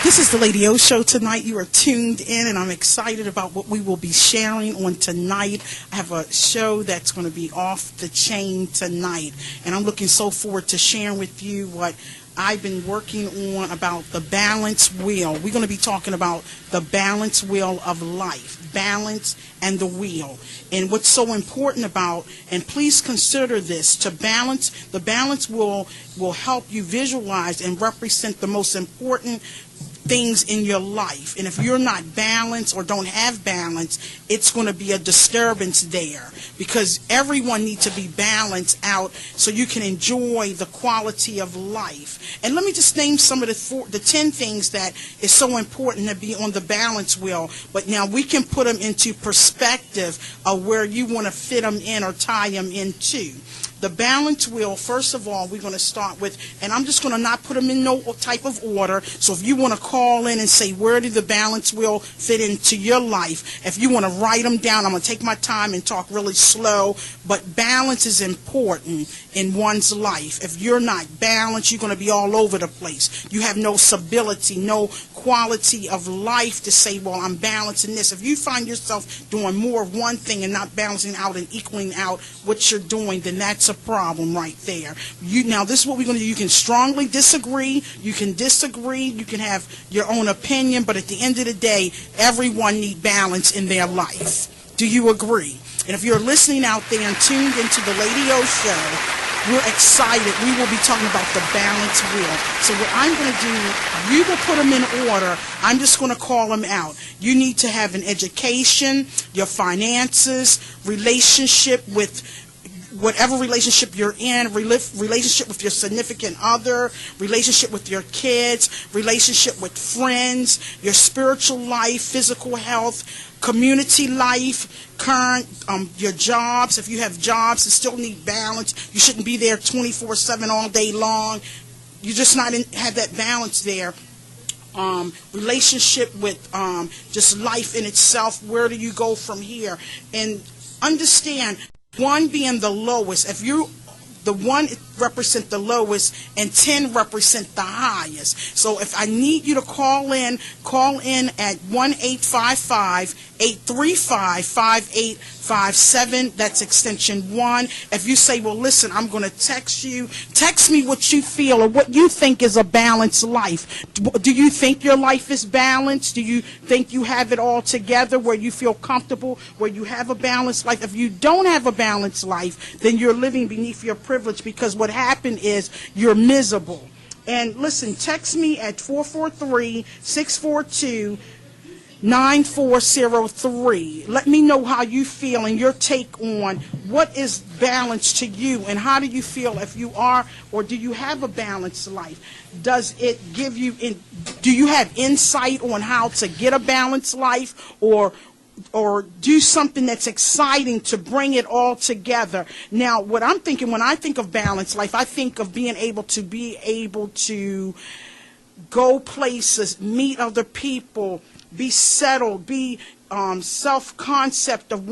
This is the Lady O Show tonight. You are tuned in, and I'm excited about what we will be sharing on tonight. I have a show that's going to be off the chain tonight, and I'm looking so forward to sharing with you what I've been working on about the balance wheel. We're going to be talking about the balance wheel of life, balance and the wheel. And what's so important about, and please consider this, to balance, the balance will help you visualize and represent the most important things in your life. And if you're not balanced or don't have balance, it's going to be a disturbance there, because everyone needs to be balanced out so you can enjoy the quality of life. And let me just name some of the 10 things that is so important to be on the balance wheel. But now we can put them into perspective of where you want to fit them in or tie them into. The balance wheel, first of all, we're going to start with, and I'm just going to not put them in no type of order. So if you want to call in and say, where did the balance wheel fit into your life? If you want to write them down, I'm going to take my time and talk really slow. But balance is important in one's life. If you're not balanced, you're going to be all over the place. You have no stability, no quality of life to say, well, I'm balancing this. If you find yourself doing more of one thing and not balancing out and equaling out what you're doing, then that's a problem right there. Now, this is what we're going to do. You can strongly disagree. You can disagree. You can have your own opinion. But at the end of the day, everyone needs balance in their life. Do you agree? And if you're listening out there and tuned into the Lady O Show, we're excited. We will be talking about the balance wheel. So what I'm going to do, you will put them in order. I'm just going to call them out. You need to have an education, your finances, relationship with whatever relationship you're in, relationship with your significant other, relationship with your kids, relationship with friends, your spiritual life, physical health, community life, current, your jobs. If you have jobs that still need balance, you shouldn't be there 24/7 all day long. You just not have that balance there. Relationship with just life in itself. Where do you go from here? And understand, one being the lowest. If you, the 1 represent the lowest and 10 represent the highest. So if I need you to call in at 1-855-835-5857. That's extension 1. If you say, well, listen, I'm going to text you. Text me what you feel or what you think is a balanced life. Do you think your life is balanced? Do you think you have it all together where you feel comfortable, where you have a balanced life? If you don't have a balanced life, then you're living beneath your privilege, because what happened is you're miserable. And listen, text me at 443-642-9403. Let me know how you feel and your take on what is balance to you, and how do you feel if you are or do you have a balanced life? Does it give you, do you have insight on how to get a balanced life, or do something that's exciting to bring it all together? Now, what I'm thinking when I think of balanced life, I think of being able to go places, meet other people, be settled, be self-concept of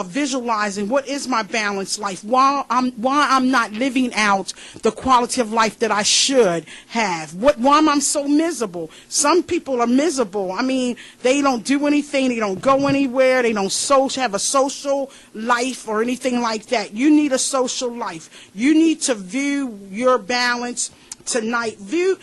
visualizing what is my balanced life, why I'm not living out the quality of life that I should have, why am I so miserable? Some people are miserable. I mean, they don't do anything, they don't go anywhere, they don't have a social life or anything like that. You need a social life. You need to view your balance tonight. View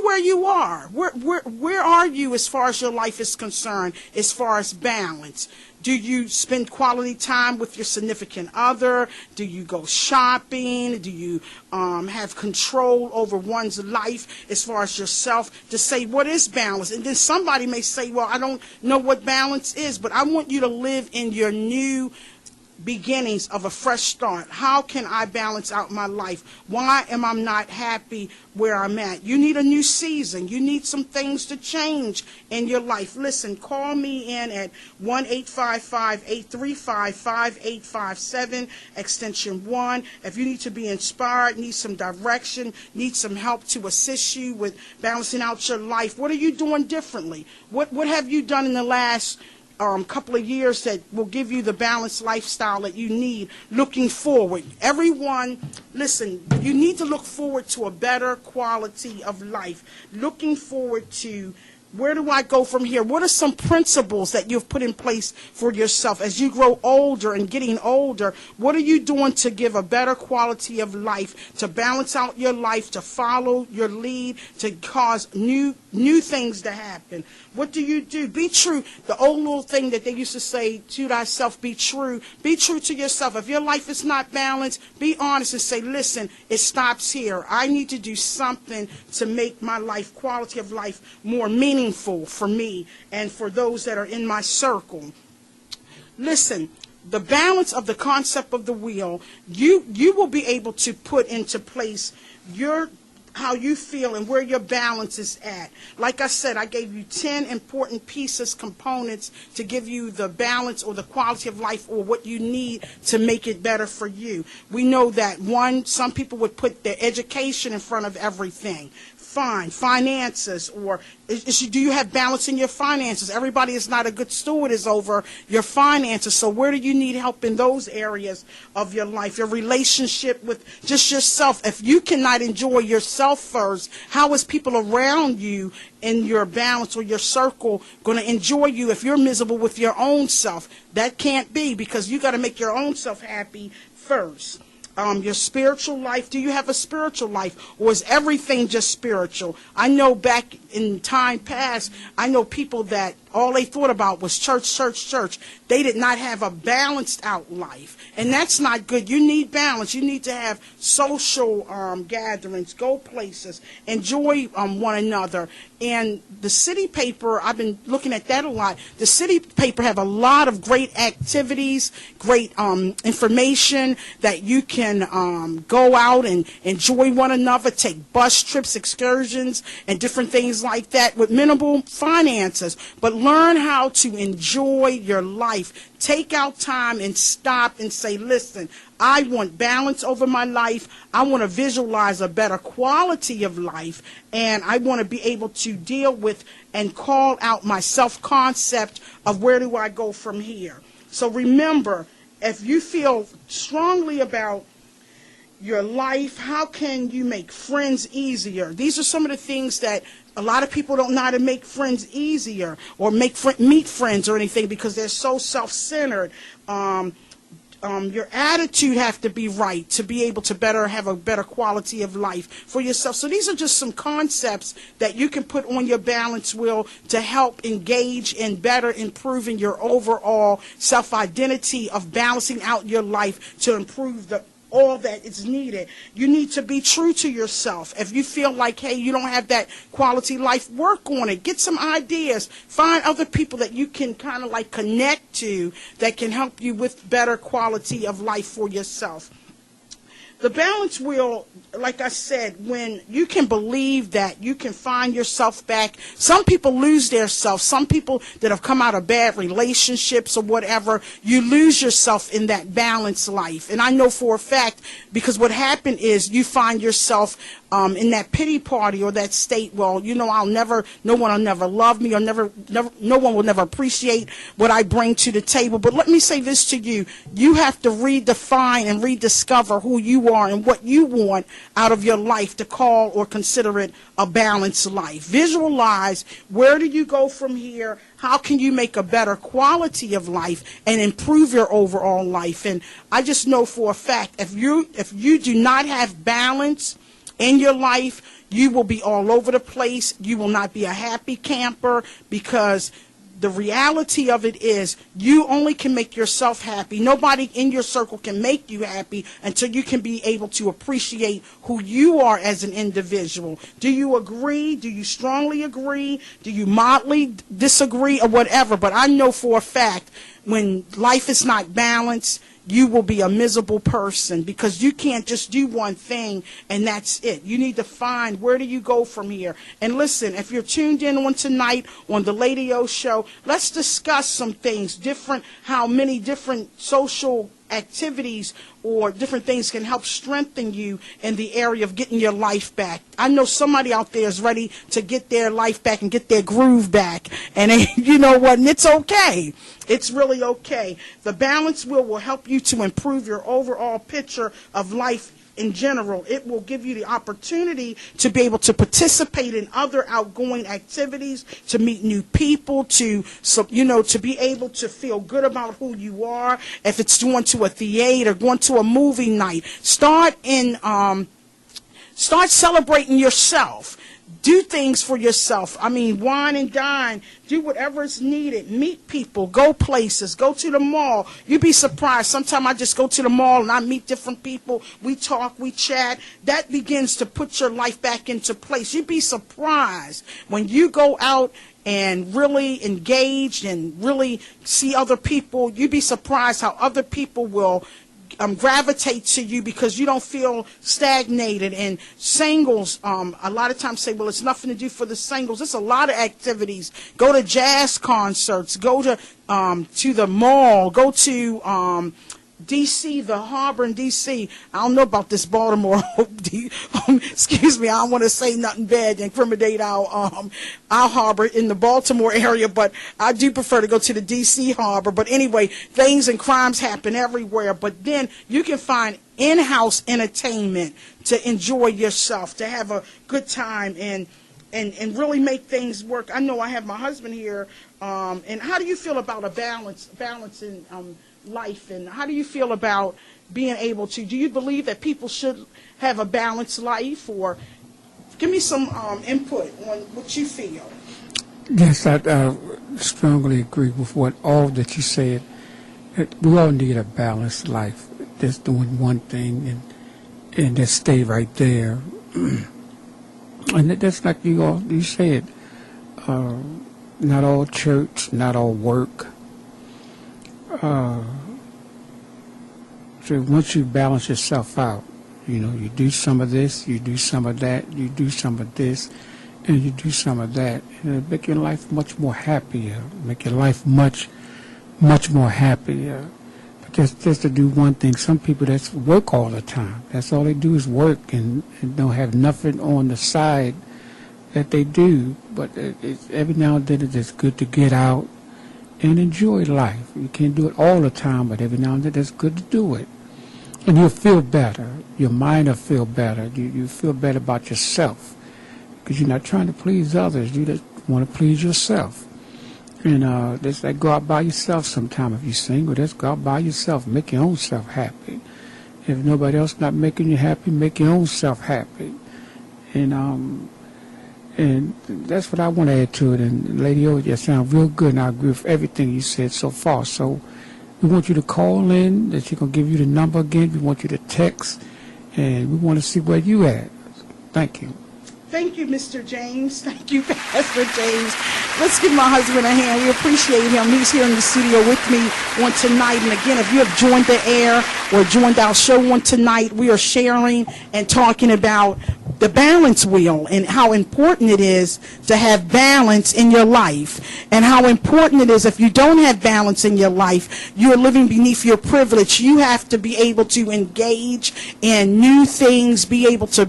where you are. Where are you as far as your life is concerned, as far as balance? Do you spend quality time with your significant other? Do you go shopping? Do you have control over one's life as far as yourself, to say what is balance? And then somebody may say, well, I don't know what balance is, but I want you to live in your new beginnings of a fresh start. How can I balance out my life? Why am I not happy where I'm at? You need a new season. You need some things to change in your life. Listen, call me in at 1-855-835-5857, extension 1. If you need to be inspired, need some direction, need some help to assist you with balancing out your life. What are you doing differently? What have you done in the last couple of years that will give you the balanced lifestyle that you need looking forward? Everyone, listen, you need to look forward to a better quality of life, looking forward to Where do I go from here? What are some principles that you've put in place for yourself as you grow older and getting older? What are you doing to give a better quality of life, to balance out your life, to follow your lead, to cause new things to happen? What do you do? Be true. The old little thing that they used to say, to thyself, be true. Be true to yourself. If your life is not balanced, be honest and say, listen, it stops here. I need to do something to make my life, quality of life, more meaningful for me and for those that are in my circle. Listen, the balance of the concept of the wheel, you will be able to put into place how you feel and where your balance is at. Like I said, I gave you 10 important pieces, components to give you the balance or the quality of life or what you need to make it better for you. We know that some people would put their education in front of everything. Fine. Finances, or do you have balance in your finances? Everybody is not a good steward over your finances. So where do you need help in those areas of your life? Your relationship with just yourself. If you cannot enjoy yourself first, how is people around you in your balance or your circle going to enjoy you if you're miserable with your own self? That can't be, because you got to make your own self happy first. Your spiritual life. Do you have a spiritual life, or is everything just spiritual? I know back in time past, I know people that all they thought about was church, church, church. They did not have a balanced out life, and that's not good. You need balance. You need to have social gatherings, go places, enjoy one another. And the city paper, I've been looking at that a lot. The city paper have a lot of great activities, great information that you can go out and enjoy one another, take bus trips, excursions, and different things like that with minimal finances. But learn how to enjoy your life. Take out time and stop and say, listen, I want balance over my life. I want to visualize a better quality of life, and I want to be able to deal with and call out my self-concept of where do I go from here. So remember, if you feel strongly about your life, how can you make friends easier? These are some of the things that a lot of people don't know how to make friends easier or meet friends or anything, because they're so self-centered. Your attitude have to be right to be able to have a better quality of life for yourself. So these are just some concepts that you can put on your balance wheel to help engage in better improving your overall self-identity of balancing out your life to improve all that is needed. You need to be true to yourself. If you feel like, hey, you don't have that quality life, work on it. Get some ideas. Find other people that you can kind of like connect to that can help you with better quality of life for yourself. The balance wheel, like I said, when you can believe that you can find yourself back. Some people lose their self. Some people that have come out of bad relationships or whatever, you lose yourself in that balanced life. And I know for a fact, because what happened is you find yourself in that pity party or that state. Well, no one will never love me, or no one will never appreciate what I bring to the table. But let me say this to you. You have to redefine and rediscover who you are and what you want out of your life to call or consider it a balanced life. Visualize, where do you go from here? How can you make a better quality of life and improve your overall life? And I just know for a fact, if you do not have balance in your life, you will be all over the place. You will not be a happy camper, because the reality of it is you only can make yourself happy. Nobody in your circle can make you happy until you can be able to appreciate who you are as an individual. Do you agree? Do you strongly agree? Do you mildly disagree, or whatever? But I know for a fact, when life is not balanced, you will be a miserable person, because you can't just do one thing and that's it. You need to find, where do you go from here? And listen, if you're tuned in on tonight on the Lady O Show, let's discuss some things, how many different social activities or different things can help strengthen you in the area of getting your life back. I know somebody out there is ready to get their life back and get their groove back. And you know what? And it's okay. It's really okay. The balance wheel will help you to improve your overall picture of life in general. It will give you the opportunity to be able to participate in other outgoing activities, to meet new people, to be able to feel good about who you are. If it's going to a theater, going to a movie night, start celebrating yourself. Do things for yourself. I mean, wine and dine. Do whatever is needed. Meet people. Go places. Go to the mall. You'd be surprised. Sometimes I just go to the mall and I meet different people. We talk. We chat. That begins to put your life back into place. You'd be surprised when you go out and really engage and really see other people. You'd be surprised how other people will gravitate to you because you don't feel stagnated. And singles, a lot of times say, well, it's nothing to do for the singles. It's a lot of activities. Go to jazz concerts. Go to the mall. Go to D.C., the harbor in D.C. I don't know about this Baltimore. Excuse me, I don't want to say nothing bad to incriminate our harbor in the Baltimore area, but I do prefer to go to the D.C. harbor. But anyway, things and crimes happen everywhere. But then you can find in-house entertainment to enjoy yourself, to have a good time and really make things work. I know I have my husband here. And how do you feel about a balance in life, and how do you feel about being able to, do you believe that people should have a balanced life, or give me some input on what you feel? Yes, I strongly agree with all that you said. We all need a balanced life. Just doing one thing and just stay right there. And that's like you said, not all church, not all work. So once you balance yourself out, you do some of this, you do some of that, you do some of this, and you do some of that. And it'll make your life much more happier, make your life much, much more happier. But just to do one thing, some people that's work all the time. That's all they do is work and don't have nothing on the side that they do. But every now and then it's good to get out and enjoy life. You can't do it all the time, but every now and then it's good to do it. And you'll feel better. Your mind will feel better. You feel better about yourself because you're not trying to please others. You just want to please yourself. And just like go out by yourself sometime. If you're single, just go out by yourself. Make your own self happy. If nobody else not making you happy, make your own self happy. And that's what I want to add to it. And Lady O, you sound real good, and I agree with everything you said so far. So we want you to call in, that she's going to give you the number again. We want you to text, and we want to see where you at. Thank you. Thank you, Mr. James. Thank you, Pastor James. Let's give my husband a hand. We appreciate him. He's here in the studio with me on tonight. And again, if you have joined the air or joined our show on tonight, we are sharing and talking about the balance wheel and how important it is to have balance in your life, and how important it is if you don't have balance in your life, you're living beneath your privilege. You have to be able to engage in new things, be able to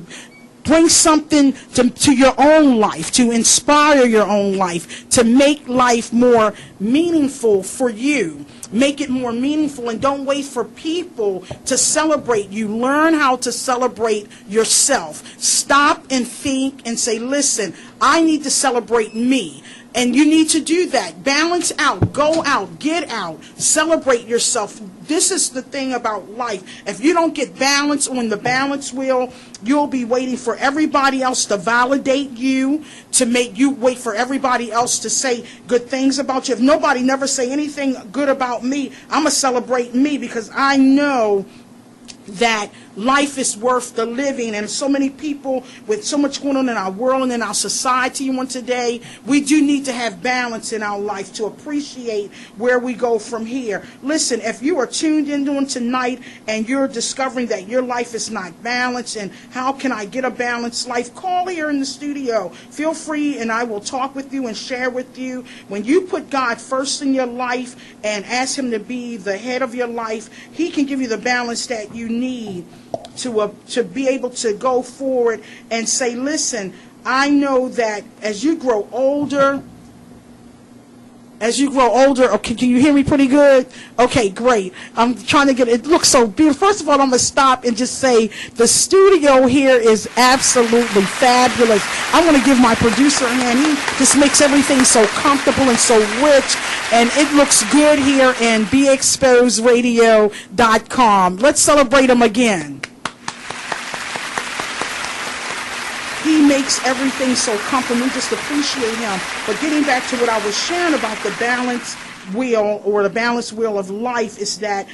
bring something to your own life, to inspire your own life, to make life more meaningful for you. Make it more meaningful, and don't wait for people to celebrate you. Learn how to celebrate yourself. Stop and think and say, listen, I need to celebrate me. And you need to do that. Balance out. Go out. Get out. Celebrate yourself. This is the thing about life. If you don't get balance on the balance wheel, you'll be waiting for everybody else to validate you, to make you wait for everybody else to say good things about you. If nobody never say anything good about me, I'm going to celebrate me, because I know that life is worth the living. And so many people with so much going on in our world and in our society on today, we do need to have balance in our life to appreciate where we go from here. Listen, if you are tuned in on tonight and you're discovering that your life is not balanced and how can I get a balanced life, call here in the studio. Feel free, and I will talk with you and share with you. When you put God first in your life and ask him to be the head of your life, he can give you the balance that you need to be able to go forward and say, listen, I know that as you grow older As you grow older, okay, can you hear me pretty good? Okay, great. I'm trying to get it looks so beautiful. First of all, I'm going to stop and just say the studio here is absolutely fabulous. I want to give my producer a hand. He just makes everything so comfortable and so rich, and it looks good here in BExposedRadio.com. Let's celebrate him again. He makes everything so comfortable. We just appreciate him. But getting back to what I was sharing about the balance wheel, or the balance wheel of life, is that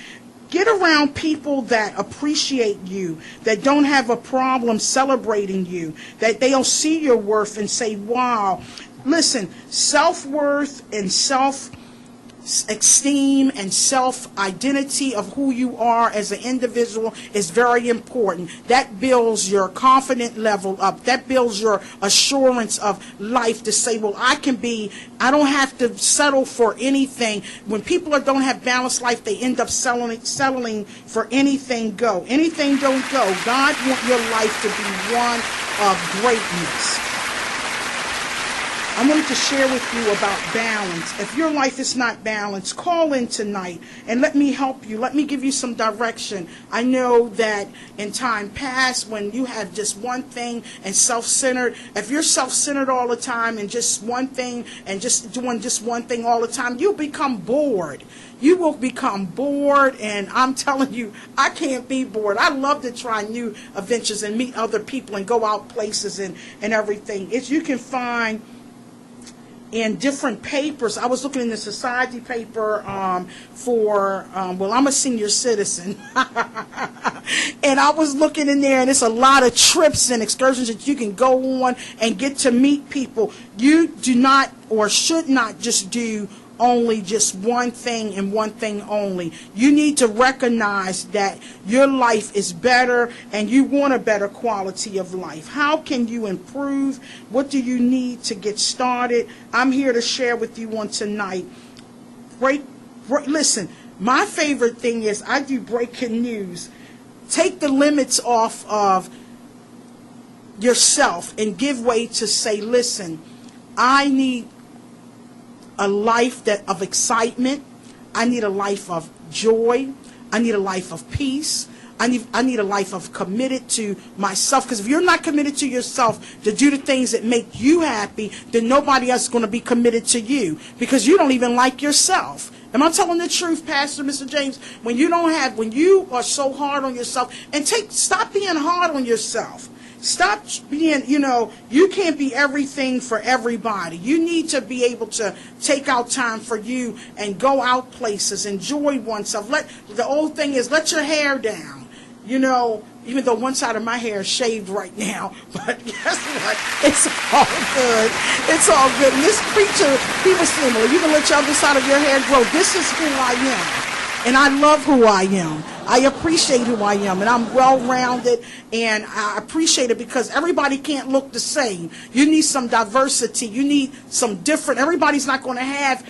get around people that appreciate you, that don't have a problem celebrating you, that they'll see your worth and say, wow. Listen, self-worth and self-esteem and self-identity of who you are as an individual is very important. That builds your confidence level up. That builds your assurance of life to say, well, I don't have to settle for anything. When people don't have balanced life, they end up settling for anything go. Anything don't go. God wants your life to be one of greatness. I wanted to share with you about balance. If your life is not balanced, call in tonight and let me help you. Let me give you some direction. I know that in time past, when you have just one thing and self-centered, if you're self-centered all the time and just one thing and just doing just one thing all the time, you'll become bored. You will become bored, and I'm telling you, I can't be bored. I love to try new adventures and meet other people and go out places and everything. You can find in different papers. I was looking in the society paper well, I'm a senior citizen. And I was looking in there, and it's a lot of trips and excursions that you can go on and get to meet people. You do not or should not just do only just one thing and one thing only. You need to recognize that your life is better and you want a better quality of life. How can you improve? What do you need to get started? I'm here to share with you on tonight. Listen, my favorite thing is I do breaking news. Take the limits off of yourself and give way to say, listen, I need a life of excitement. I need a life of joy. I need a life of peace. I need a life of committed to myself. Because if you're not committed to yourself to do the things that make you happy, then nobody else is going to be committed to you, because you don't even like yourself. Am I telling the truth, Pastor, Mr. James? When you are so hard on yourself, and stop being hard on yourself. Stop being, you can't be everything for everybody. You need to be able to take out time for you and go out places, enjoy oneself. The old thing is, let your hair down. Even though one side of my hair is shaved right now, but guess what? It's all good. It's all good. And this preacher, he was saying, well, you can let your other side of your hair grow. This is who I am. And I love who I am. I appreciate who I am, and I'm well-rounded, and I appreciate it, because everybody can't look the same. You need some diversity. You need some different. Everybody's not going to have.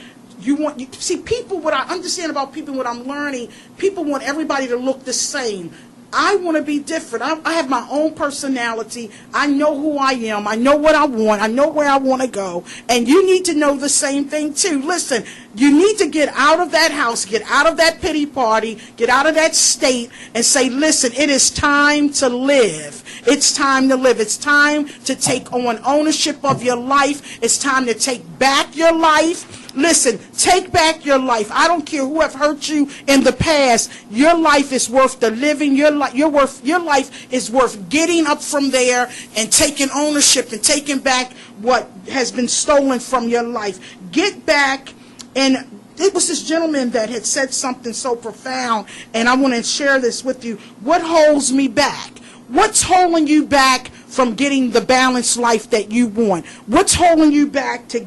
People. What I understand about people, what I'm learning, people want everybody to look the same. I want to be different. I have my own personality. I know who I am. I know what I want. I know where I want to go. And you need to know the same thing too. Listen, you need to get out of that house, get out of that pity party, get out of that state, and say, listen, it is time to live. It's time to live. It's time to take on ownership of your life. It's time to take back your life. Listen, take back your life. I don't care who have hurt you in the past. Your life is worth the living. Your life is worth getting up from there and taking ownership and taking back what has been stolen from your life. Get back. And it was this gentleman that had said something so profound, and I want to share this with you. What holds me back? What's holding you back from getting the balanced life that you want? What's holding you back to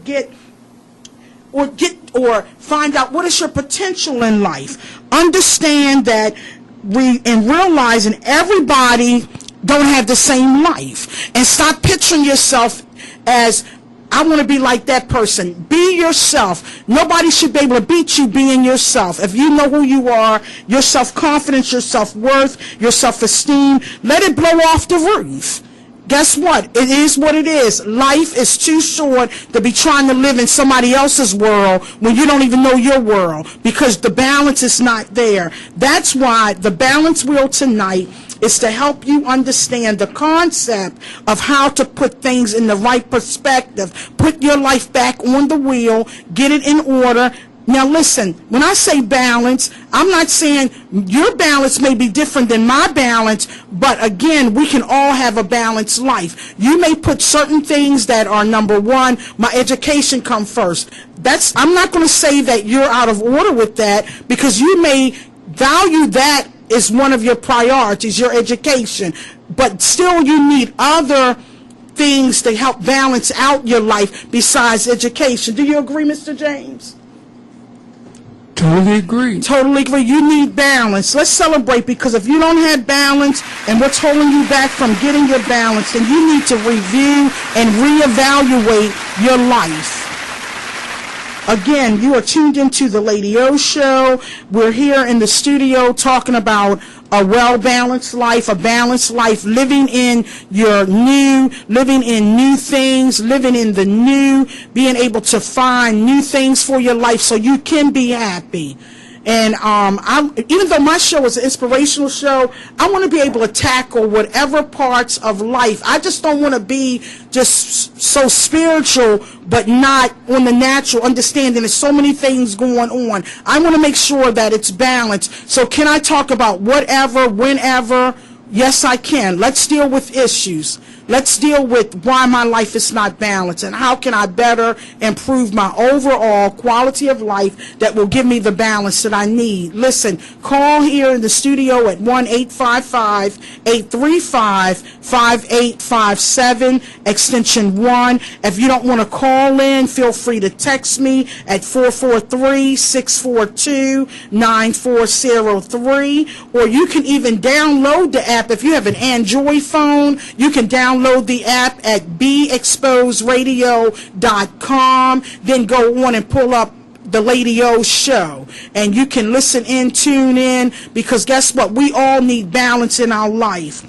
or find out what is your potential in life? Understand that realizing everybody don't have the same life, and stop picturing yourself as, I want to be like that person. Be yourself. Nobody should be able to beat you being yourself. If you know who you are, your self-confidence, your self-worth, your self-esteem, let it blow off the roof. guess what? It is what it is. Life is too short to be trying to live in somebody else's world when you don't even know your world, because the balance is not there. That's why the balance wheel tonight is to help you understand the concept of how to put things in the right perspective. Put your life back on the wheel, get it in order. Now listen, when I say balance, I'm not saying your balance may be different than my balance, but again, we can all have a balanced life. You may put certain things that are number one, my education come first. I'm not going to say that you're out of order with that, because you may value that is one of your priorities, your education, but still you need other things to help balance out your life besides education. Do you agree, Mr. James? Totally agree. Totally agree. You need balance. Let's celebrate, because if you don't have balance and what's holding you back from getting your balance, then you need to review and reevaluate your life. Again, you are tuned into the Lady O Show. We're here in the studio talking about a well-balanced life, a balanced life, living in new things, living in the new, being able to find new things for your life so you can be happy. And even though my show is an inspirational show, I want to be able to tackle whatever parts of life. I just don't want to be just so spiritual, but not on the natural, understanding there's so many things going on. I want to make sure that it's balanced. So can I talk about whatever, whenever? Yes, I can. Let's deal with issues. Let's deal with why my life is not balanced and how can I better improve my overall quality of life that will give me the balance that I need. Listen, call here in the studio at 1-855-835-5857, extension 1. If you don't want to call in, feel free to text me at 443-642-9403, or you can even download the app. If you have an Android phone, you can download the app at beexposedradio.com. Then go on and pull up the Lady O Show, and you can listen in, tune in, because guess what? We all need balance in our life.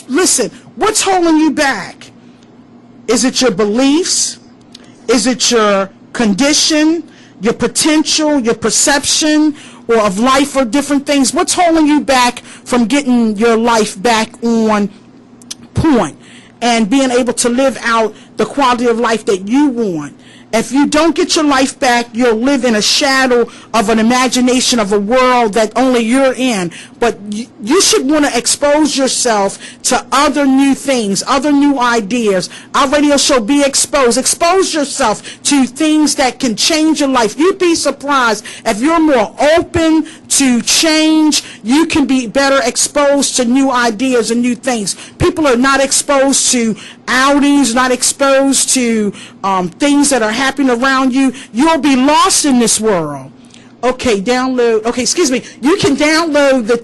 Listen, what's holding you back? Is it your beliefs? Is it your condition, your potential, your perception, or of life, or different things? What's holding you back from getting your life back on point and being able to live out the quality of life that you want? If you don't get your life back, you'll live in a shadow of an imagination of a world that only you're in. But you should want to expose yourself to other new things, other new ideas. Our radio show, Be Exposed. Expose yourself to things that can change your life. You'd be surprised if you're more open to change. You can be better exposed to new ideas and new things. People are not exposed to outings, not exposed to things that are happening around you. You'll be lost in this world. You can download the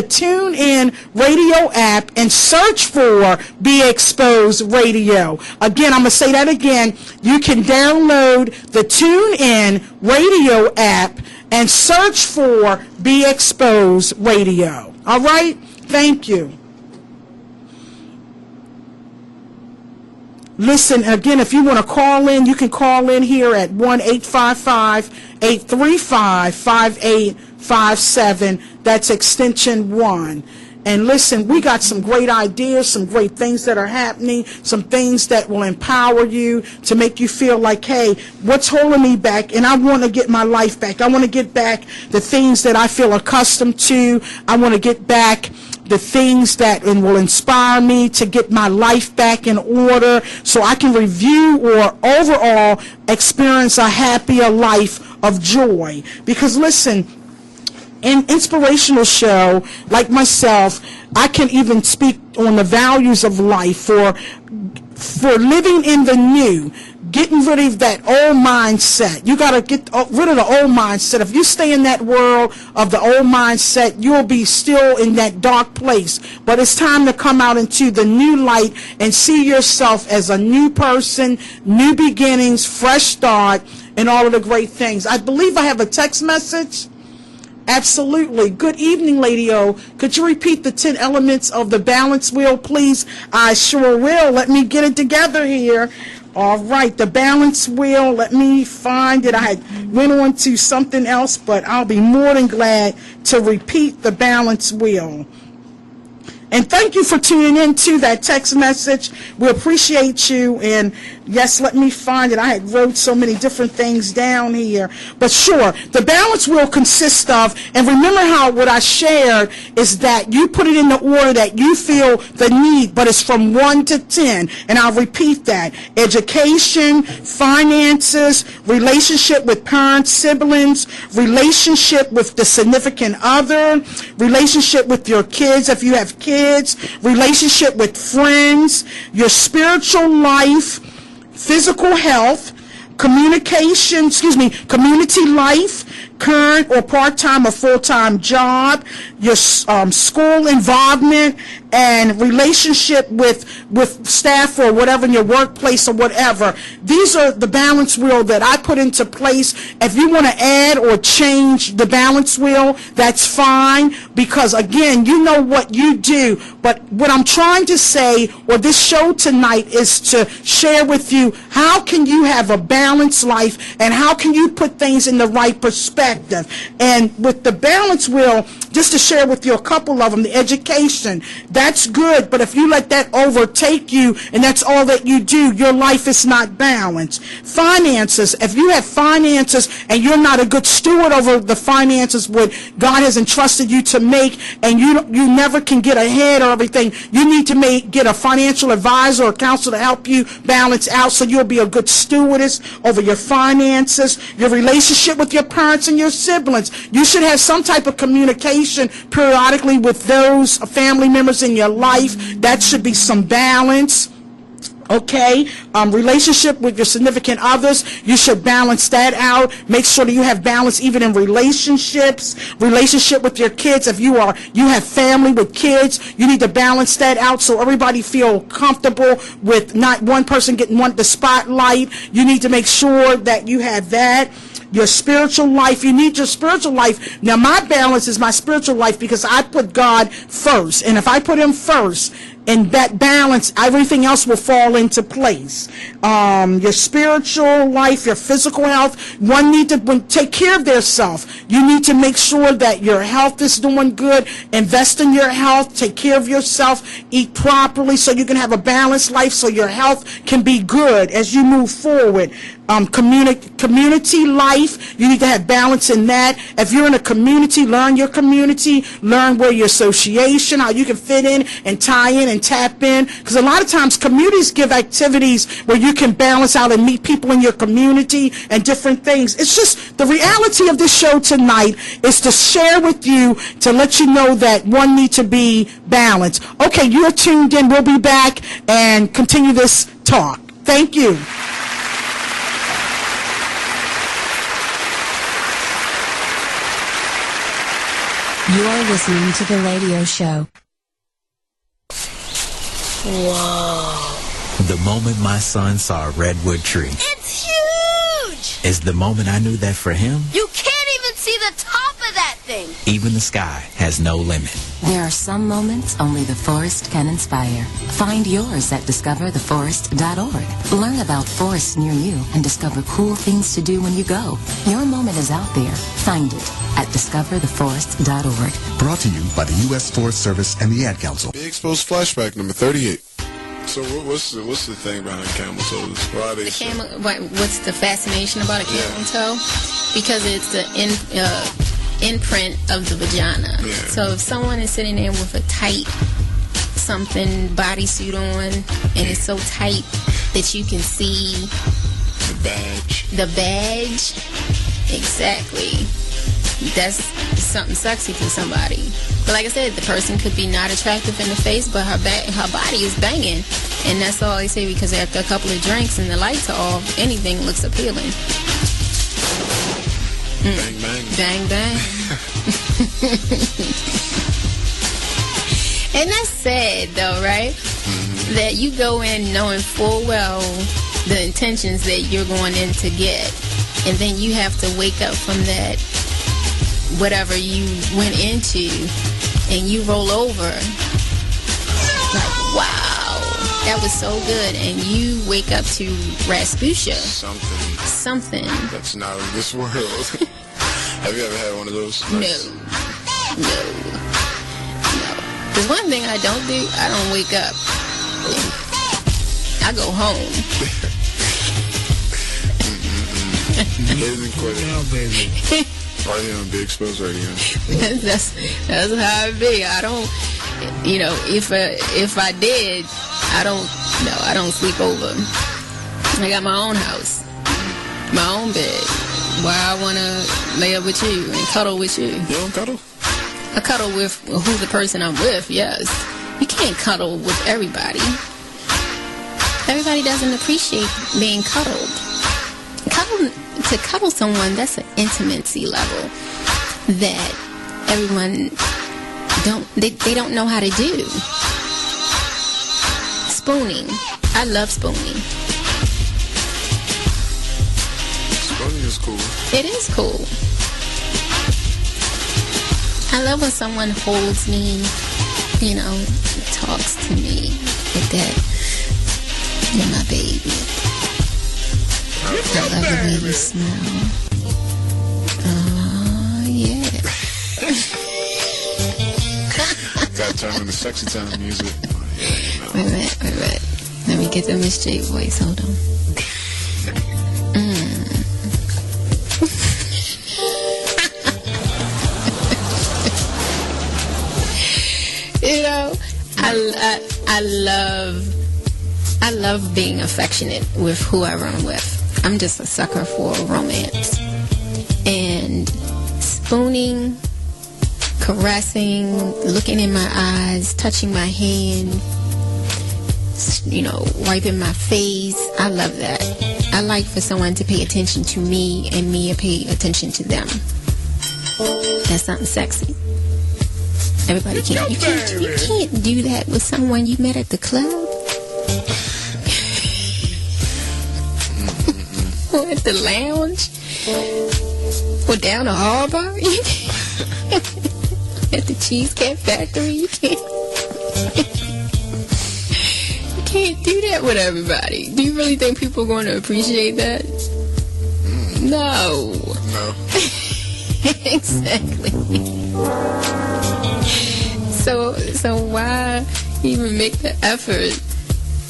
TuneIn radio app and search for Be Exposed Radio. Again, I'm going to say that again. You can download the TuneIn radio app and search for Be Exposed Radio. All right? Thank you. Listen, again, if you want to call in, you can call in here at 1-855-835-5857. That's extension 1. And listen, we got some great ideas, some great things that are happening, some things that will empower you to make you feel like, hey, what's holding me back? And I want to get my life back. I want to get back the things that I feel accustomed to. I want to get back the things that will inspire me to get my life back in order so I can review or overall experience a happier life of joy. Because listen, an inspirational show like myself, I can even speak on the values of life for living in the new, getting rid of that old mindset. You got to get rid of the old mindset. If you stay in that world of the old mindset, you'll be still in that dark place. But it's time to come out into the new light and see yourself as a new person, new beginnings, fresh start, and all of the great things. I believe I have a text message. Absolutely. Good evening, Lady O. Could you repeat the 10 elements of the balance wheel, please? I sure will. Let me get it together here. All right, the balance wheel. Let me find it. I went on to something else, but I'll be more than glad to repeat the balance wheel. And thank you for tuning in to that text message. We appreciate you. And yes, let me find it. I had wrote so many different things down here. But sure, the balance will consist of, and remember how what I shared is that you put it in the order that you feel the need, but it's from 1 to 10. And I'll repeat that. Education, finances, relationship with parents, siblings, relationship with the significant other, relationship with your kids if you have kids, relationship with friends, your spiritual life, physical health, community life, current or part-time or full-time job, your school involvement, and relationship with staff or whatever in your workplace or whatever. These are the balance wheel that I put into place. If you want to add or change the balance wheel, that's fine, because again, you know what you do. But what I'm trying to say, or this show tonight, is to share with you how can you have a balanced life and how can you put things in the right perspective. And with the balance wheel, just to share with you a couple of them, the education, that's good, but if you let that overtake you and that's all that you do, your life is not balanced. Finances, if you have finances and you're not a good steward over the finances what God has entrusted you to make, and you never can get ahead or everything, you need to get a financial advisor or counselor to help you balance out so you'll be a good stewardess over your finances. Your relationship with your parents and your siblings, you should have some type of communication periodically with those family members in your life. That should be some balance. Okay, relationship with your significant others, you should balance that out. Make sure that you have balance even in relationships. Relationship with your kids, if you have family with kids, you need to balance that out so everybody feel comfortable with not one person getting the spotlight. You need to make sure that you have that. Your spiritual life, you need your spiritual life. Now, my balance is my spiritual life because I put God first. And if I put him first, in that balance, everything else will fall into place. Your spiritual life, your physical health, one need to take care of their self. You need to make sure that your health is doing good. Invest in your health. Take care of yourself. Eat properly so you can have a balanced life so your health can be good as you move forward. Community life, you need to have balance in that. If you're in a community, learn your community, learn where your association, how you can fit in and tie in and tap in, because a lot of times communities give activities where you can balance out and meet people in your community and different things. It's just the reality of this show tonight is to share with you, to let you know that one needs to be balanced. Okay, you're tuned in. We'll be back and continue this talk. Thank you. You are listening to the radio show. Whoa. The moment my son saw a redwood tree. It's huge! Is the moment I knew that for him, You can't even see the top of that thing! even the sky has no limit. There are some moments only the forest can inspire. Find yours at discovertheforest.org. Learn about forests near you and discover cool things to do when you go. Your moment is out there. Find it at discovertheforest.org. Brought to you by the U.S. Forest Service and the Ad Council. Big Exposed Flashback number 38. So what's the thing behind camel toes? Why are they What's the fascination about a camel toe? Because it's the imprint of the vagina. Yeah. So if someone is sitting there with a tight something bodysuit on and it's so tight that you can see the badge? the badge, exactly. That's something sexy to somebody. But like I said, the person could be not attractive in the face, but her body is banging. And that's all they say, because after a couple of drinks and the lights are off, anything looks appealing. Bang, bang. Bang, bang. And that's sad, though, right? Mm-hmm. That you go in knowing full well the intentions that you're going in to get, and then you have to wake up from that whatever you went into, and you roll over, like, wow, that was so good, and you wake up to Rasputia. Something that's not of this world. Have you ever had one of those? No. There's one thing I don't do. I don't wake up. I go home. Party on Big Exposed Radio. That's how it be. I don't, if I did, I don't sleep over. I got my own house, my own bed. Why I want to lay up with you and cuddle with you. You don't cuddle? I cuddle with who the person I'm with, yes. You can't cuddle with everybody. Everybody doesn't appreciate being cuddled. To cuddle someone, that's an intimacy level that everyone they don't know how to do. Spooning. I love spooning. Spooning is cool. It is cool. I love when someone holds me, talks to me like that. You're my baby. I love the way you smell. Oh, yeah. Gotta turn on the sexy time music. Wait a minute. Let me get the Miss J voice. Hold on. I love being affectionate with whoever I'm with. I'm just a sucker for romance. And spooning, caressing, looking in my eyes, touching my hand, wiping my face. I love that. I like for someone to pay attention to me and me to pay attention to them. That's something sexy. Everybody can't. You can't do that with someone you met at the club. Or at the lounge. Or down the harbor. At the Cheesecake Factory. You can't do that with everybody. Do you really think people are going to appreciate that? No. Exactly. So why even make the effort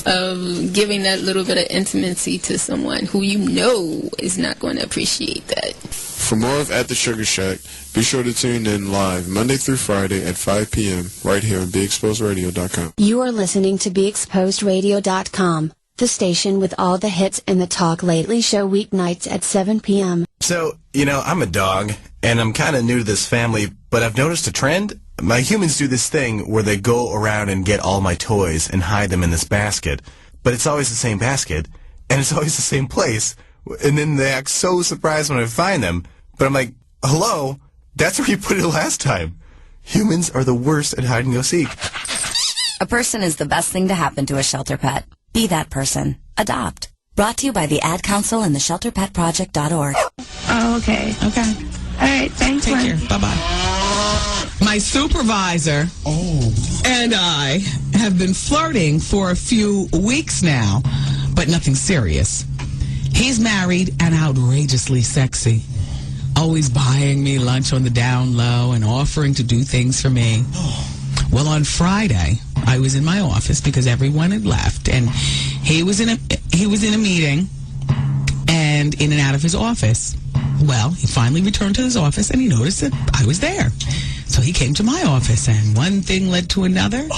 of giving that little bit of intimacy to someone who you know is not going to appreciate that? For more of At the Sugar Shack, be sure to tune in live Monday through Friday at 5 p.m. right here on BeExposedRadio.com. You are listening to BeExposedRadio.com, the station with all the hits and the Talk Lately show weeknights at 7 p.m. So, I'm a dog, and I'm kind of new to this family, but I've noticed a trend. My humans do this thing where they go around and get all my toys and hide them in this basket, but it's always the same basket, and it's always the same place, and then they act so surprised when I find them, but I'm like, hello, that's where you put it last time. Humans are the worst at hide and go seek. A person is the best thing to happen to a shelter pet. Be that person. Adopt. Brought to you by the Ad Council and the ShelterPetProject.org. Oh, okay. All right, thanks. Take care. Bye-bye. My supervisor and I have been flirting for a few weeks now, but nothing serious. He's married and outrageously sexy. Always buying me lunch on the down low and offering to do things for me. Well, on Friday, I was in my office because everyone had left, and he was in a meeting and in and out of his office. Well, he finally returned to his office, and he noticed that I was there. So he came to my office, and one thing led to another,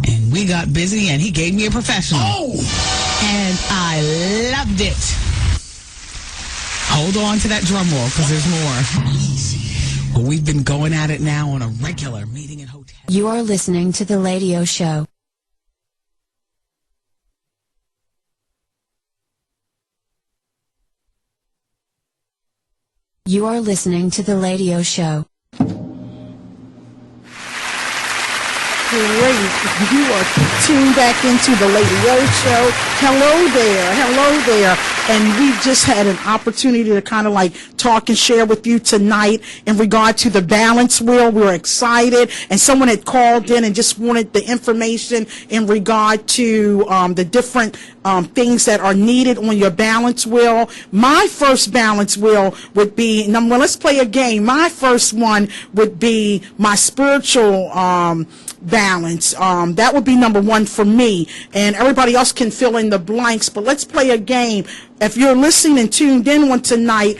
and we got busy, and he gave me a professional. And I loved it. Hold on to that drum roll, because there's more. Well, we've been going at it now on a regular, meeting in hotels. You are listening to The Ladio Show. You are listening to The Ladio Show. Great. You are tuned back into The Ladio Show. Hello there. and we just had an opportunity to kind of like talk and share with you tonight in regard to the balance wheel. We were excited, and someone had called in and just wanted the information in regard to the different things that are needed on your balance wheel. My first balance wheel would be, number one, let's play a game. My first one would be my spiritual balance. That would be number one for me, and everybody else can fill in the blanks, but let's play a game. If you're listening and tuned in on tonight,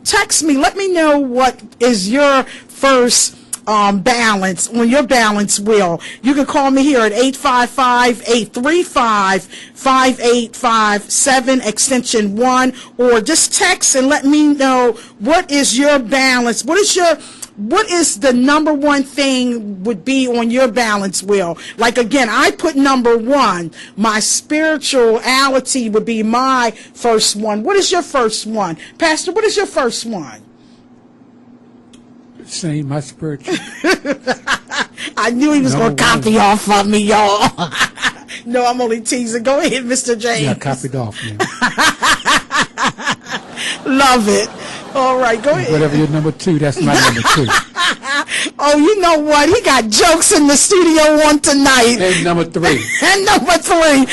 text me, let me know what is your first balance on your balance wheel. You can call me here at 855-835-5857 extension 1, or just text and let me know what is your balance. What is the number one thing would be on your balance wheel? Like, again, I put number one. My spirituality would be my first one. What is your first one? Pastor, what is your first one? Same, my spiritual. I knew he was going to copy off of me, y'all. No, I'm only teasing. Go ahead, Mr. James. Yeah, copied off me. Love it. All right, go ahead. Whatever your number two, that's my number two. Oh, you know what? He got jokes in the studio on tonight. And number three. And number three.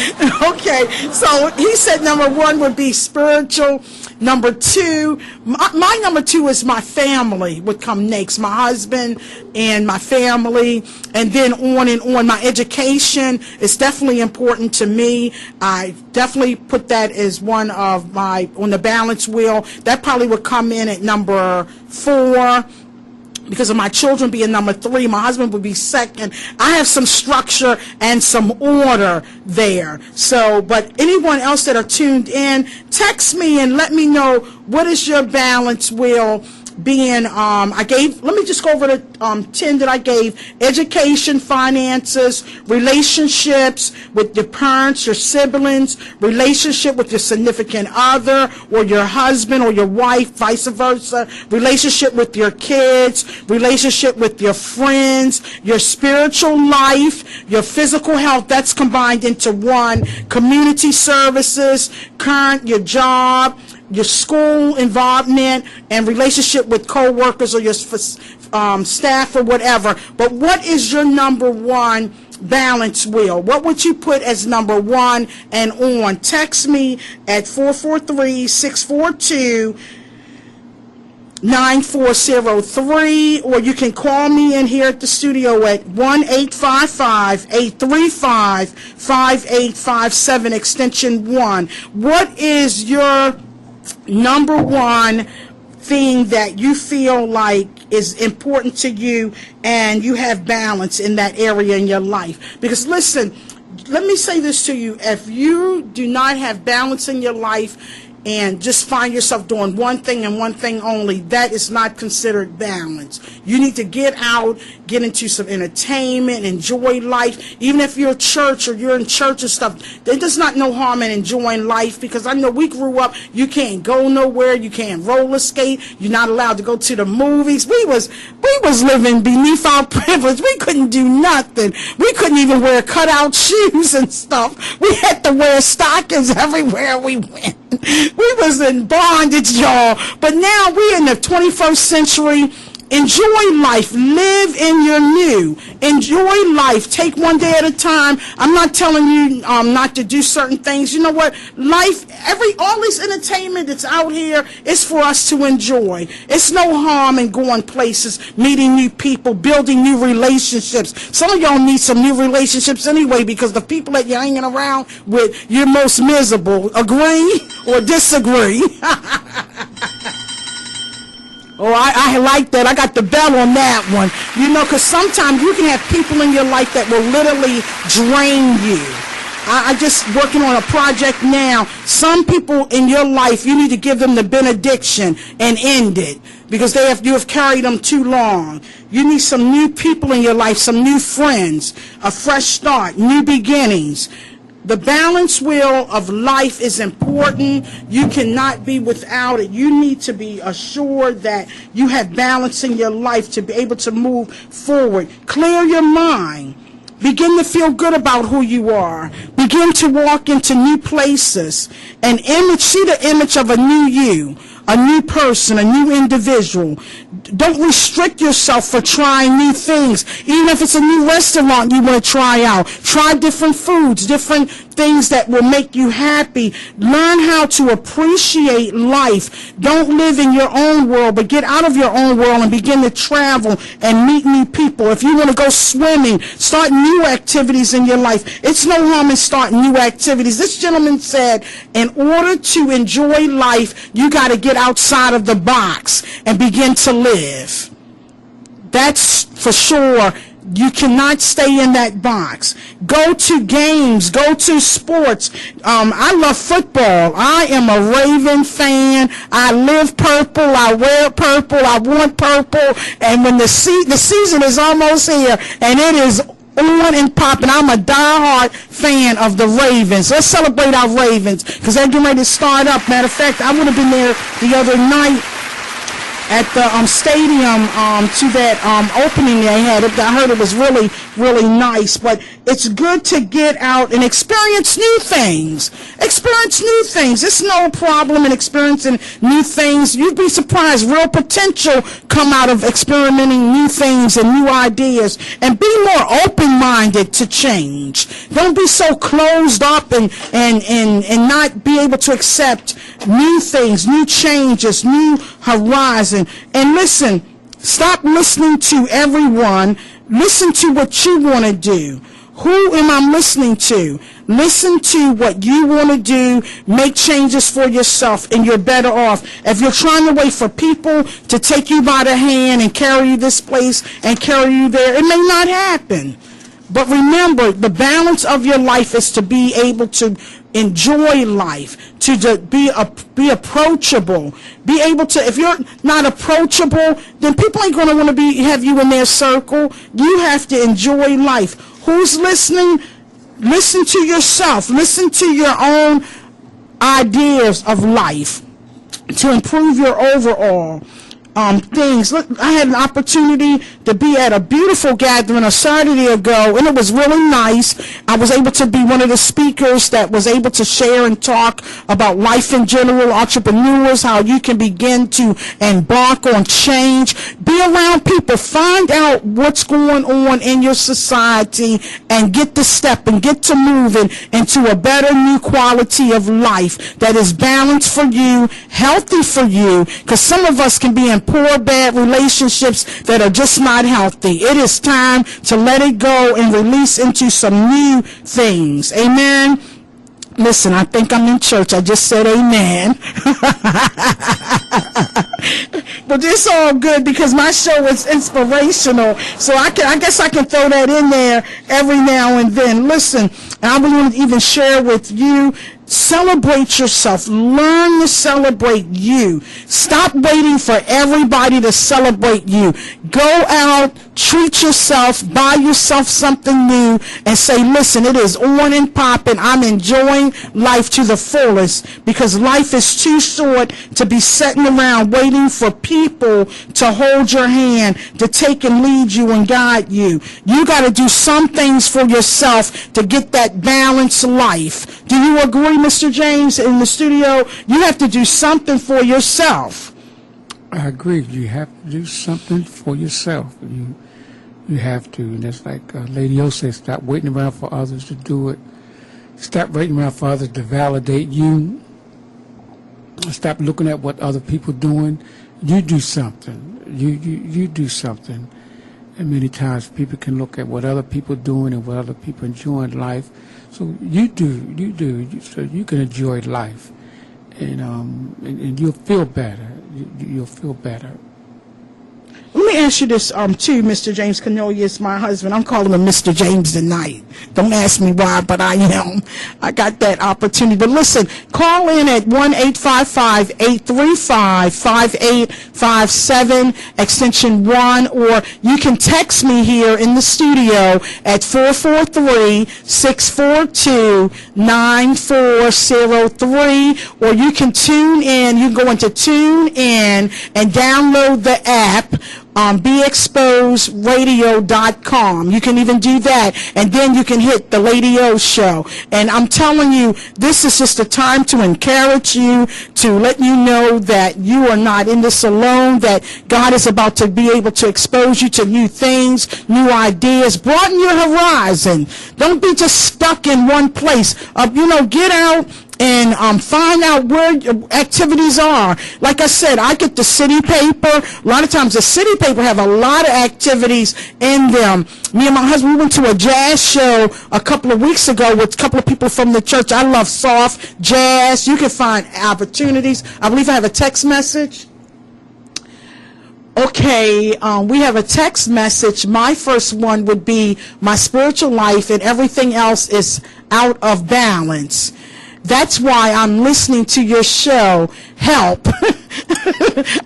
Okay, so he said number one would be spiritual. Number two, my number two is my family would come next. My husband and my family, and then on and on. My education is definitely important to me. I definitely put that as one of my, on the balance wheel. That probably would come in at number 4. Because of my children being number 3, my husband would be second. I have some structure and some order there. So, but anyone else that are tuned in, text me and let me know what is your balance wheel being. Let me just go over the 10 that I gave: education, finances, relationships with your parents, your siblings, relationship with your significant other or your husband or your wife, vice versa, relationship with your kids, relationship with your friends, your spiritual life, your physical health. That's combined into one. Community services, your job, your school involvement, and relationship with co-workers or your staff or whatever. But what is your number one balance wheel? What would you put as number 1 and on? Text me at 443-642-9403, or you can call me in here at the studio at 1-855-835-5857 extension 1. What is your number one thing that you feel like is important to you and you have balance in that area in your life? Because listen, let me say this to you. If you do not have balance in your life and just find yourself doing one thing and one thing only, that is not considered balance. You need to get out, get into some entertainment, enjoy life. Even if you're a church or you're in church and stuff, there's not no harm in enjoying life, because I know we grew up, you can't go nowhere, you can't roller skate, you're not allowed to go to the movies. We was living beneath our privilege. We couldn't do nothing. We couldn't even wear cutout shoes and stuff. We had to wear stockings everywhere we went. We was in bondage, y'all. But now we're in the 21st century. Enjoy life. Live in your new. Enjoy life. Take one day at a time. I'm not telling you not to do certain things. You know what? Life, all this entertainment that's out here is for us to enjoy. It's no harm in going places, meeting new people, building new relationships. Some of y'all need some new relationships anyway, because the people that you're hanging around with, you're most miserable. Agree or disagree? Oh, I like that. I got the bell on that one. You know, because sometimes you can have people in your life that will literally drain you. I'm just working on a project now. Some people in your life, you need to give them the benediction and end it, because you have carried them too long. You need some new people in your life, some new friends, a fresh start, new beginnings. The balance wheel of life is important. You cannot be without it. You need to be assured that you have balance in your life to be able to move forward. Clear your mind. Begin to feel good about who you are. Begin to walk into new places and see the image of a new you, a new person, a new individual. Don't restrict yourself for trying new things. Even if it's a new restaurant you want to try out. Try different foods, different things that will make you happy. Learn how to appreciate life. Don't live in your own world, but get out of your own world and begin to travel and meet new people. If you want to go swimming, start new activities in your life. It's no harm in starting new activities. This gentleman said, in order to enjoy life, you got to get outside of the box and begin to live. That's for sure. You cannot stay in that box. Go to games. Go to sports. I love football. I am a Raven fan. I live purple. I wear purple. I want purple. And when the season is almost here, and it is on and popping, I'm a diehard fan of the Ravens. Let's celebrate our Ravens because they're getting ready to start up. Matter of fact, I would have been there the other night at the stadium to that opening they had. I heard it was really, really nice. But it's good to get out and experience new things. Experience new things. It's no problem in experiencing new things. You'd be surprised. Real potential come out of experimenting new things and new ideas. And be more open-minded to change. Don't be so closed up and not be able to accept new things, new changes, new horizon. And listen, stop listening to everyone. Listen to what you want to do. Who am I listening to? Listen to what you want to do. Make changes for yourself, and you're better off. If you're trying to wait for people to take you by the hand and carry you this place and carry you there, it may not happen. But remember, the balance of your life is to be able to enjoy life, to be approachable, be able to. If you're not approachable, then people ain't going to want to have you in their circle. You have to enjoy life. Who's listening? Listen to yourself. Listen to your own ideas of life to improve your overall things. Look, I had an opportunity to be at a beautiful gathering a Saturday ago, and it was really nice. I was able to be one of the speakers that was able to share and talk about life in general, entrepreneurs, how you can begin to embark on change. Be around people. Find out what's going on in your society and get to step and get to moving into a better new quality of life that is balanced for you, healthy for you, because some of us can be in poor, bad relationships that are just not healthy. It is time to let it go and release into some new things. Amen. Listen, I think I'm in church. I just said amen. But it's all good because my show is inspirational. So I guess I can throw that in there every now and then. Listen, I want to even share with you, celebrate yourself. Learn to celebrate you. Stop waiting for everybody to celebrate you. Go out, treat yourself, buy yourself something new, and say, listen, it is on and popping. I'm enjoying life to the fullest because life is too short to be sitting around waiting for people to hold your hand, to take and lead you and guide you. You got to do some things for yourself to get that balanced life. Do you agree, Mr. James, in the studio? You have to do something for yourself. I agree. You have to do something for yourself. You have to. And that's like Lady O said, stop waiting around for others to do it. Stop waiting around for others to validate you. Stop looking at what other people doing. You do something. You do something. And many times people can look at what other people doing and what other people enjoy in life. So you do, so you can enjoy life, and you'll feel better. You'll feel better. Let me ask you this, too, Mr. James Cornelius, my husband. I'm calling him Mr. James tonight. Don't ask me why, but I am. I got that opportunity. But listen, call in at 1-855-835-5857, extension 1, or you can text me here in the studio at 443-642-9403, or you can tune in. You can go into Tune In and download the app BeExposedRadio.com. You can even do that, and then you can hit the Lady O Show. And I'm telling you, this is just a time to encourage you, to let you know that you are not in this alone, that God is about to be able to expose you to new things, new ideas. Broaden your horizon. Don't be just stuck in one place. Get out and find out where your activities are. Like I said, I get the city paper. A lot of times the city paper have a lot of activities in them. Me and my husband, we went to a jazz show a couple of weeks ago with a couple of people from the church. I love soft jazz. You can find opportunities. I believe I have a text message. Okay, we have a text message. My first one would be my spiritual life and everything else is out of balance. That's why I'm listening to your show. Help.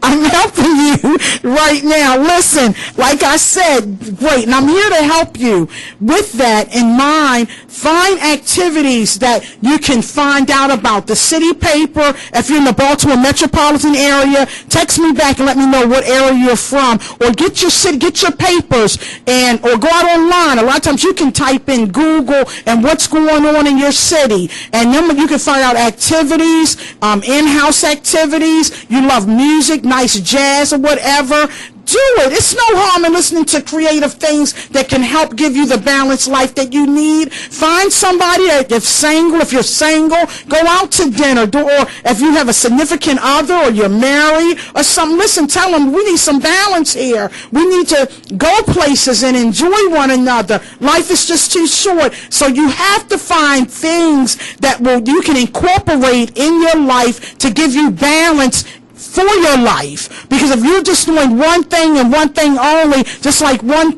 I'm helping you right now. Listen, like I said, great, and I'm here to help you. With that in mind, find activities that you can find out about. The city paper, if you're in the Baltimore metropolitan area, text me back and let me know what area you're from, or get your papers, or go out online. A lot of times you can type in Google and what's going on in your city, and then you can find out activities, in-house activities. You love music, nice jazz or whatever. Do it. It's no harm in listening to creative things that can help give you the balanced life that you need. Find somebody that, if you're single, go out to dinner. Or if you have a significant other or you're married or something, listen, tell them we need some balance here. We need to go places and enjoy one another. Life is just too short. So you have to find things that you can incorporate in your life to give you balance for your life. Because if you're just doing one thing and one thing only, just like one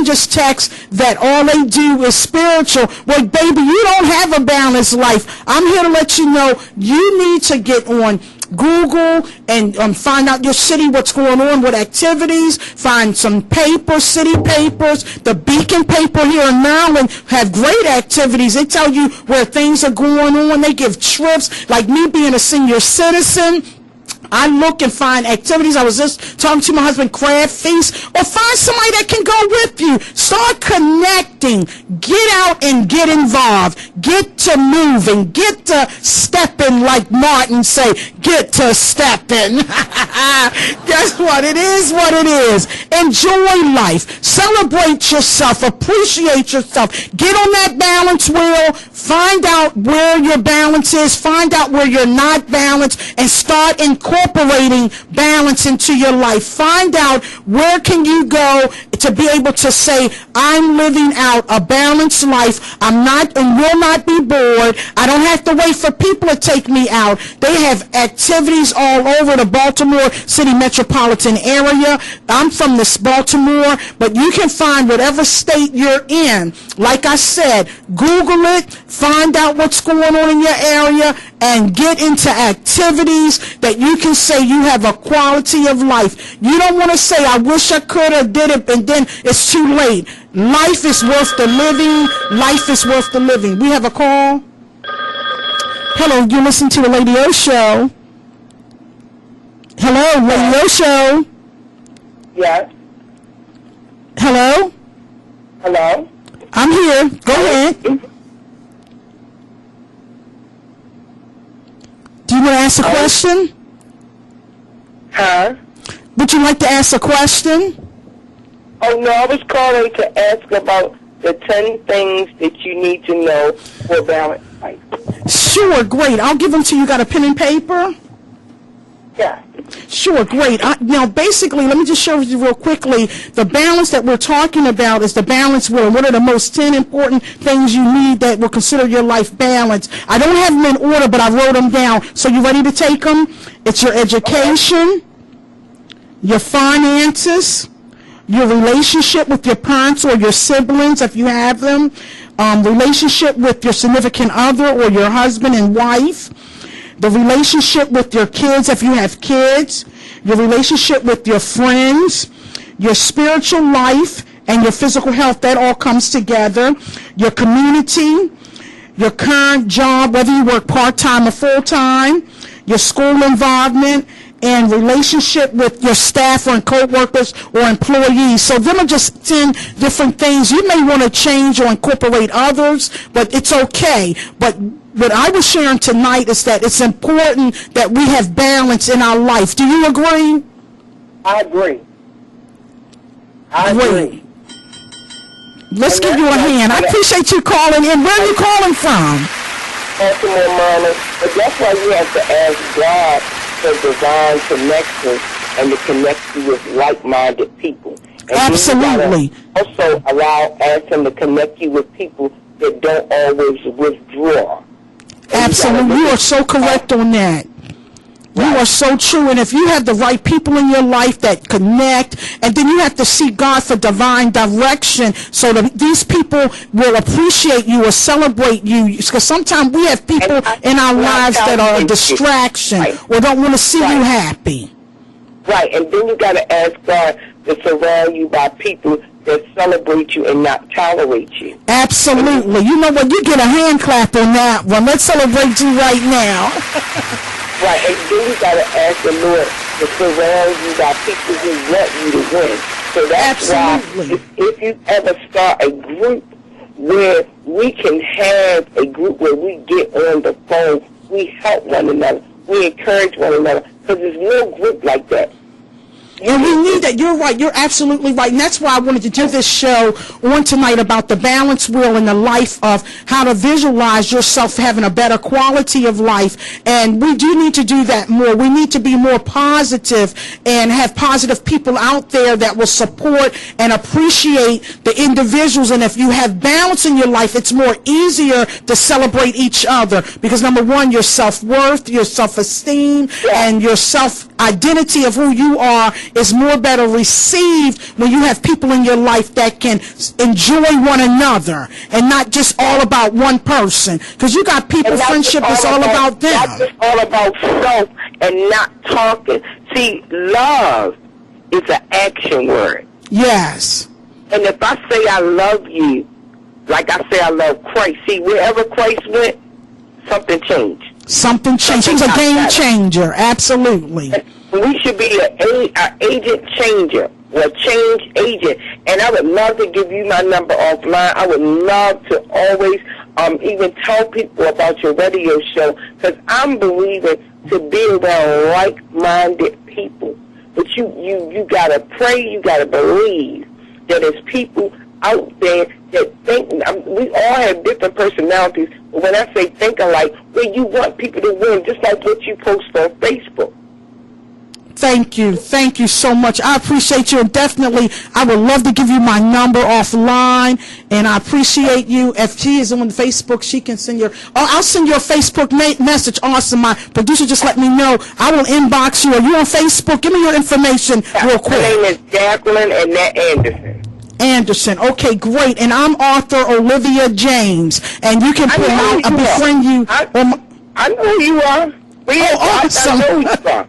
just text that all they do is spiritual, well, baby, you don't have a balanced life. I'm here to let you know you need to get on Google and find out your city, what's going on, what activities. Find some papers, city papers. The Beacon paper here in Maryland have great activities. They tell you where things are going on. They give trips. Like me being a senior citizen, I look and find activities. I was just talking to my husband, crab feast, or find somebody that can go with you. Start connecting. Get out and get involved. Get to moving. Get to stepping, like Martin say. Get to stepping. Guess what? It is what it is. Enjoy life. Celebrate yourself. Appreciate yourself. Get on that balance wheel. Find out where your balance is. Find out where you're not balanced, and start incorporating balance into your life. Find out where can you go to be able to say, I'm living out a balanced life. I'm not and will not be bored. I don't have to wait for people to take me out. They have activities all over the Baltimore City metropolitan area. I'm from this Baltimore, but you can find whatever state you're in. Like I said, Google it, find out what's going on in your area, and get into activities that you can say you have a quality of life. You don't want to say, I wish I could have did it, and then it's too late. Life is worth the living. Life is worth the living. We have a call. Hello, you listen to the Lady O Show. Hello, Lady O Show. Yes. Hello? Hello? I'm here. Go ahead. Do you want to ask a question? Huh? Would you like to ask a question? Oh, no, I was calling to ask about the 10 things that you need to know for balanced life. Sure, great. I'll give them to you. Got a pen and paper? Yeah. Sure, great. Now, basically, let me just show you real quickly. The balance that we're talking about is the balance wheel. What are the most 10 important things you need that will consider your life balanced? I don't have them in order, but I wrote them down. So you ready to take them? It's your education, your finances, your relationship with your parents or your siblings, if you have them, relationship with your significant other or your husband and wife, the relationship with your kids if you have kids, your relationship with your friends, your spiritual life, and your physical health. That all comes together. Your community, your current job, whether you work part-time or full-time, your school involvement, in relationship with your staff or co-workers or employees. So them are just 10 different things. You may want to change or incorporate others, but it's okay. But what I was sharing tonight is that it's important that we have balance in our life. Do you agree? I agree. I agree. Let's give you a hand. I appreciate you calling in. Where are you calling from? Baltimore, Maryland. But that's why you have to ask God for divine connection and to connect you with like-minded people. And absolutely. Also ask Him to connect you with people that don't always withdraw. Absolutely. You are so correct on that. You are so true. And if you have the right people in your life that connect, and then you have to seek God for divine direction so that these people will appreciate you or celebrate you. Because sometimes we have people in our lives that are a distraction or don't want to see you happy. Right. And then you got to ask God to surround you by people that celebrate you and not tolerate you. Absolutely. You know what? You get a hand clap on that one. Let's celebrate you right now. Right, and then you got to ask the Lord to surround you by people who want you to win. So that's absolutely. Why if you ever start a group where we can have a group where we get on the phone, we help one another, we encourage one another, because there's no group like that. And we need that. You're right. You're absolutely right. And that's why I wanted to do this show on tonight about the balance wheel in the life of how to visualize yourself having a better quality of life. And we do need to do that more. We need to be more positive and have positive people out there that will support and appreciate the individuals. And if you have balance in your life, it's more easier to celebrate each other. Because number one, your self-worth, your self-esteem, and your self-identity of who you are is more better received when you have people in your life that can enjoy one another and not just all about one person. Because you got people, friendship is all about them. Not just all about self and not talking. See, love is an action word. Yes. And if I say I love you, like I say I love Christ, see, wherever Christ went, something changed. Something changed. He's a game changer. Absolutely. We should be an agent changer, or a change agent. And I would love to give you my number offline. I would love to always even tell people about your radio show, because I'm believing to be around like-minded people. But you got to pray, you got to believe that there's people out there that think, we all have different personalities, but when I say think alike, well, you want people to win, just like what you post on Facebook. Thank you. Thank you so much. I appreciate you, and definitely I would love to give you my number offline, and I appreciate you. If she is on Facebook, she can send your, I'll send you a Facebook message. Awesome. My producer just let me know. I will inbox you. Are you on Facebook? Give me your information real quick. My name is Jacqueline Annette Anderson. Okay, great. And I'm author Olivia James, and you can befriend you. I know who you are. Awesome. I know who you are.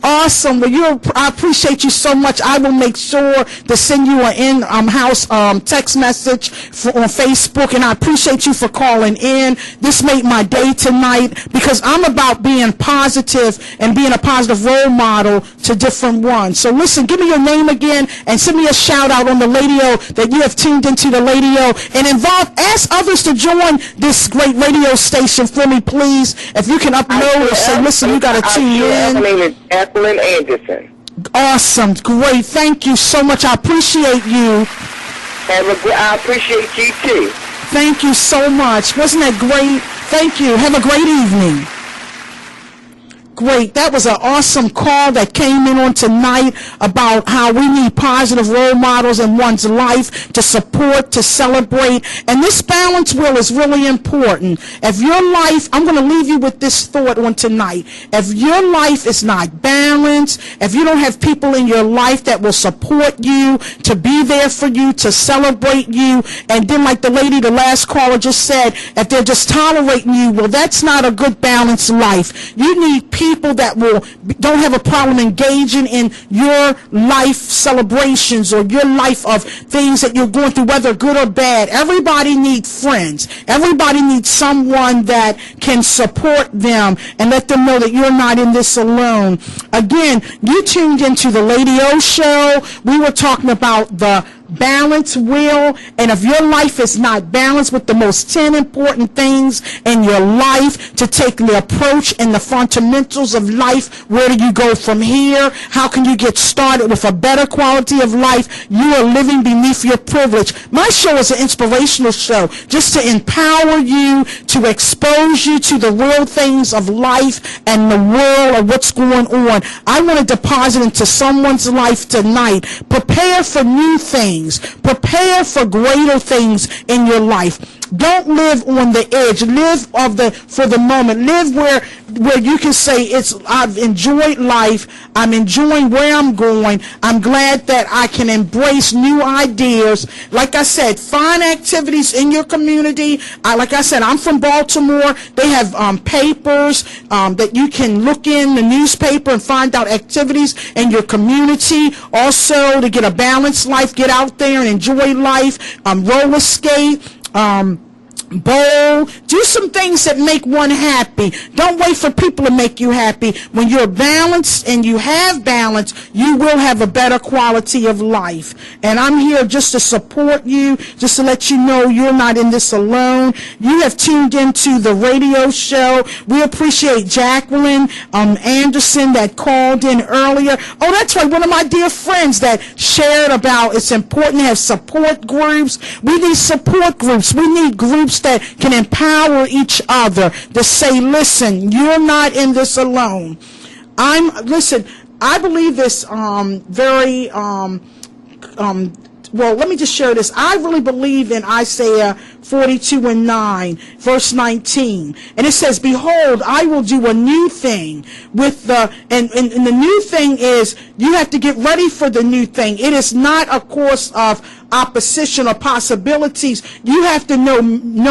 Awesome. Well, I appreciate you so much. I will make sure to send you an in-house text message on Facebook, and I appreciate you for calling in. This made my day tonight, because I'm about being positive and being a positive role model to different ones. So listen, give me your name again and send me a shout out on the radio that you have tuned into the radio, and ask others to join this great radio station for me, please. If you can upload or say, listen, you got to tune in. My name is Jacqueline Anderson. Awesome. Great. Thank you so much. I appreciate you. I appreciate you too. Thank you so much. Wasn't that great? Thank you. Have a great evening. Great. That was an awesome call that came in on tonight about how we need positive role models in one's life to support, to celebrate. And this balance wheel is really important. If your life, I'm going to leave you with this thought on tonight. If your life is not balanced, if you don't have people in your life that will support you, to be there for you, to celebrate you, and then like the lady, the last caller just said, if they're just tolerating you, well, that's not a good balanced life. You need people people that don't have a problem engaging in your life celebrations or your life of things that you're going through, whether good or bad. Everybody needs friends. Everybody needs someone that can support them and let them know that you're not in this alone. Again, you tuned into the Lady O Show. We were talking about the balance wheel, and if your life is not balanced with the most 10 important things in your life to take the approach and the fundamentals of life, where do you go from here? How can you get started with a better quality of life? You are living beneath your privilege. My show is an inspirational show just to empower you, to expose you to the real things of life and the world of what's going on. I want to deposit into someone's life tonight. Prepare for new things. Prepare for greater things in your life. Don't live on the edge. Live for the moment. Live where you can say I've enjoyed life. I'm enjoying where I'm going. I'm glad that I can embrace new ideas. Like I said, find activities in your community. Like I said, I'm from Baltimore. They have papers that you can look in the newspaper and find out activities in your community. Also, to get a balanced life, get out there and enjoy life. Roller skate. Bowl, do some things that make one happy. Don't wait for people to make you happy. When you're balanced and you have balance, you will have a better quality of life. And I'm here just to support you, just to let you know you're not in this alone. You have tuned into the radio show. We appreciate Jacqueline Anderson that called in earlier. Oh, that's right, one of my dear friends that shared about it's important to have support groups. We need support groups. We need groups that can empower each other to say, listen, you're not in this alone. I believe this well, let me just share this. I really believe in Isaiah 42:9, verse 19. And it says, behold, I will do a new thing and the new thing is you have to get ready for the new thing. It is not a course of opposition or possibilities. You have to know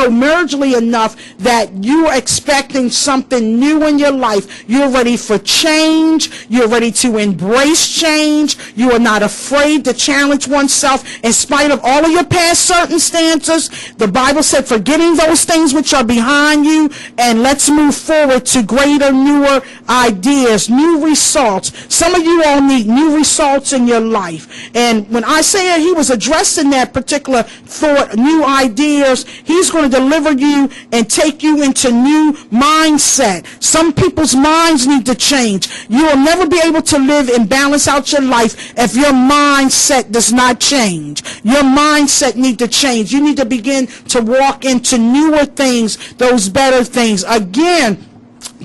mergely enough that you are expecting something new in your life. You're ready for change. You're ready to embrace change. You are not afraid to challenge oneself in spite of all of your past circumstances. The Bible said, forgetting those things which are behind you, and let's move forward to greater, newer ideas, new results. Some of you all need new results in your life. And when Isaiah, he was addressing that particular thought, new ideas, he's going to deliver you and take you into new mindset. Some people's minds need to change. You will never be able to live and balance out your life if your mindset does not change. Your mindset needs to change. You need to begin to walk into newer things, those better things. Again,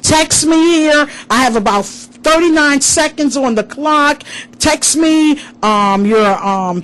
text me here. I have about 39 seconds on the clock. Text me your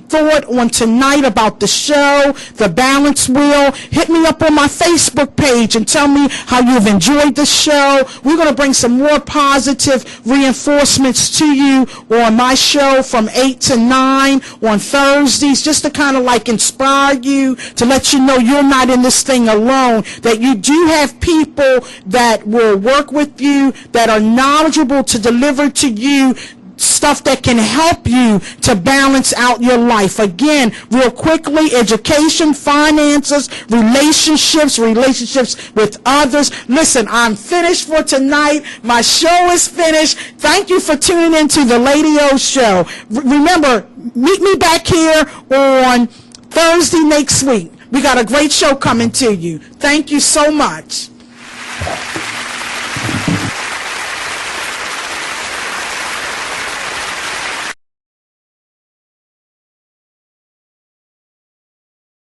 thought on tonight about the show, the balance wheel. Hit me up on my Facebook page and tell me how you've enjoyed the show. We're going to bring some more positive reinforcements to you on my show from 8 to 9 on Thursdays, just to kind of like inspire you, to let you know you're not in this thing alone, that you do have people that will work with you, that are knowledgeable to deliver to you stuff that can help you to balance out your life. Again, real quickly, education, finances, relationships with others. Listen, I'm finished for tonight. My show is finished. Thank you for tuning into the Lady O Show. Remember, meet me back here on Thursday next week. We got a great show coming to you. Thank you so much.